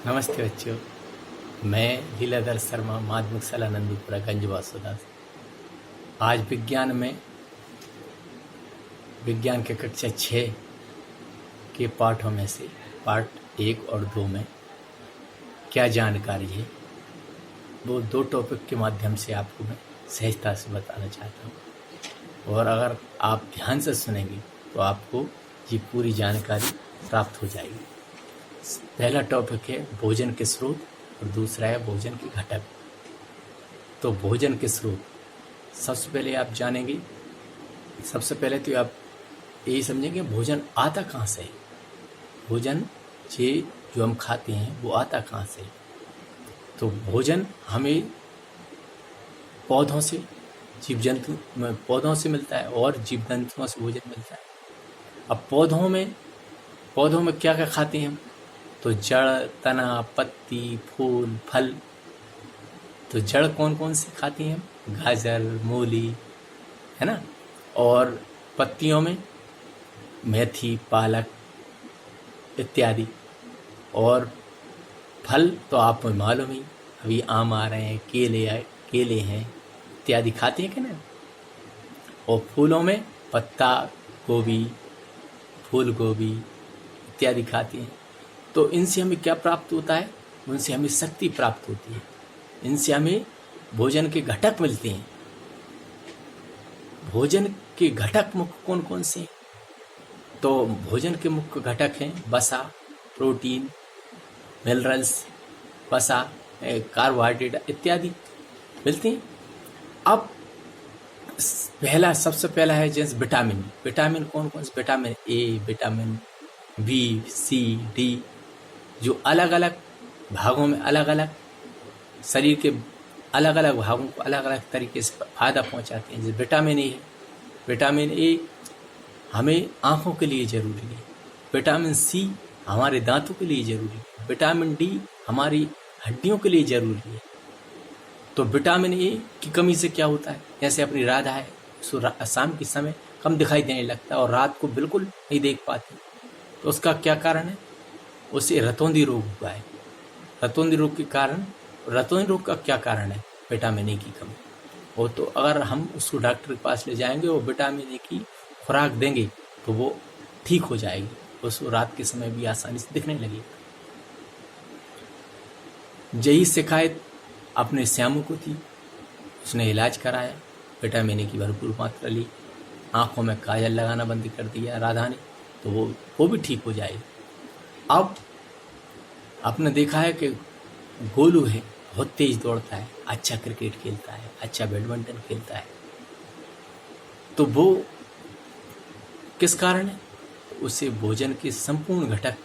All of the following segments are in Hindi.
नमस्ते बच्चों। मैं लीलाधर शर्मा, माध्यमिक शाला नंदीपुरा, गंज वासुदास। आज विज्ञान के कक्षा 6 के पाठों में से पाठ 1 और 2 में क्या जानकारी है वो 2 टॉपिक के माध्यम से आपको मैं सहजता से बताना चाहता हूँ। और अगर आप ध्यान से सुनेंगे तो आपको ये पूरी जानकारी प्राप्त हो जाएगी। पहला टॉपिक है भोजन के स्रोत और दूसरा है भोजन के घटक। तो भोजन के स्रोत सबसे पहले आप जानेंगे। सबसे पहले तो आप यही समझेंगे भोजन आता कहाँ से है। भोजन जो हम खाते हैं वो आता कहाँ से है। तो भोजन हमें पौधों से, पौधों से मिलता है और जीव जंतुओं से भोजन मिलता है। अब पौधों में क्या क्या खाते हैं हम? तो जड़, तना, पत्ती, फूल, फल। तो जड़ कौन कौन सी खाती हैं हम? गाजर, मूली, है ना। और पत्तियों में मेथी, पालक इत्यादि। और फल तो आपको मालूम ही, अभी आम आ रहे हैं, केले हैं इत्यादि खाते हैं कि ना। और फूलों में पत्ता गोभी, फूल गोभी इत्यादि खाते हैं। तो इनसे हमें क्या प्राप्त होता है? उनसे हमें शक्ति प्राप्त होती है। इनसे हमें भोजन के घटक मिलते हैं। भोजन के घटक मुख्य कौन कौन से हैं? तो भोजन के मुख्य घटक हैं वसा, प्रोटीन, मिनरल्स, वसा, कार्बोहाइड्रेट इत्यादि मिलते हैं। अब सबसे पहला है जैसे विटामिन कौन कौन से? Vitamin A, vitamin B, C, D, जो अलग अलग भागों में शरीर के अलग अलग भागों को अलग अलग तरीके से फायदा पहुंचाते हैं। जैसे विटामिन ए है। विटामिन ए हमें आँखों के लिए जरूरी है। विटामिन सी हमारे दांतों के लिए जरूरी है। विटामिन डी हमारी हड्डियों के लिए जरूरी है। तो विटामिन ए की कमी से क्या होता है? जैसे अपनी राधा है, उसको शाम के समय कम दिखाई देने लगता है और रात को बिल्कुल नहीं देख पाती। तो उसका क्या कारण है? उसे रतौंधी रोग हुआ है। रतौंधी रोग का क्या कारण है? विटामिन ए की कमी। और तो अगर हम उसको डॉक्टर के पास ले जाएंगे और विटामिन ए की खुराक देंगे तो वो ठीक हो जाएगी। उसको रात के समय भी आसानी से दिखने लगेगी। यही शिकायत अपने श्यामू को थी। उसने इलाज कराया, विटामिन ए की भरपूर मात्रा ली, आंखों में काजल लगाना बंद कर दिया राधा ने, तो वो भी ठीक हो जाएगी। अब आपने देखा है कि गोलू है, बहुत तेज दौड़ता है, अच्छा क्रिकेट खेलता है, अच्छा बैडमिंटन खेलता है। तो वो किस कारण है? उसे भोजन के संपूर्ण घटक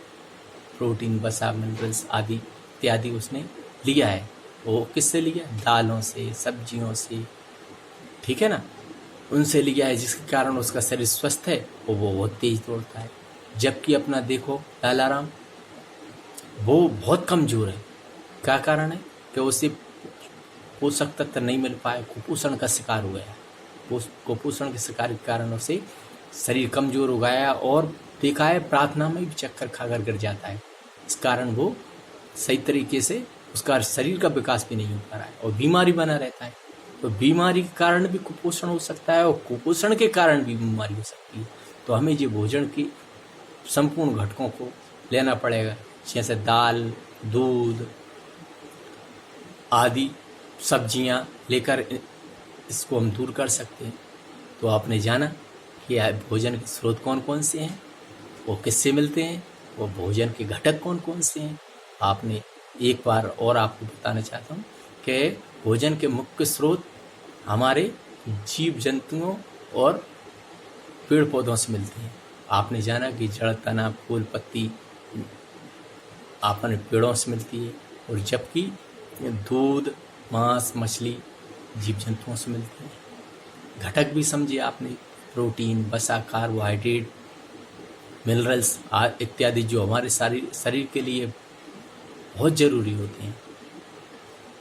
प्रोटीन, वसा, मिनरल्स आदि इत्यादि उसने लिया है। वो किससे लिया? दालों से, सब्जियों से, ठीक है ना, उनसे लिया है, जिसके कारण उसका शरीर स्वस्थ है और वो बहुत तेज दौड़ता है। जबकि अपना देखो लालाराम, वो बहुत कमजोर है। क्या कारण है? कि उसे पोषक तत्व नहीं मिल पाए, कुपोषण का शिकार हो गया। कुपोषण के शिकार के कारण उसे शरीर कमजोर हो गया और देखा है प्रार्थना में भी चक्कर खाकर गिर जाता है। इस कारण वो सही तरीके से उसका शरीर का विकास भी नहीं हो पा रहा है और बीमारी बना रहता है। तो बीमारी के कारण भी कुपोषण हो सकता है और कुपोषण के कारण भी बीमारी हो सकती है। तो हमें ये भोजन की संपूर्ण घटकों को लेना पड़ेगा, जैसे दाल, दूध आदि सब्जियां लेकर इसको हम दूर कर सकते हैं। तो आपने जाना कि भोजन के स्रोत कौन कौन से हैं, वो किससे मिलते हैं, वो भोजन के घटक कौन कौन से हैं। आपने एक बार और आपको बताना चाहता हूँ कि भोजन के मुख्य स्रोत हमारे जीव जंतुओं और पेड़ पौधों से मिलते हैं। आपने जाना कि जड़, तना, फूल, पत्ती आपने पेड़ों से मिलती है, और जबकि दूध, मांस, मछली जीव जंतुओं से मिलती है। घटक भी समझे आपने, प्रोटीन, वसा, कार्बोहाइड्रेट, मिनरल्स इत्यादि जो हमारे शरीर के लिए बहुत ज़रूरी होते हैं,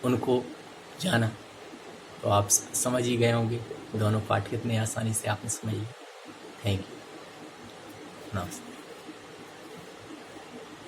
उनको जाना। तो आप समझ ही गए होंगे दोनों पाठ कितने आसानी से आपने समझ लिया। Thank you. नमस्ते।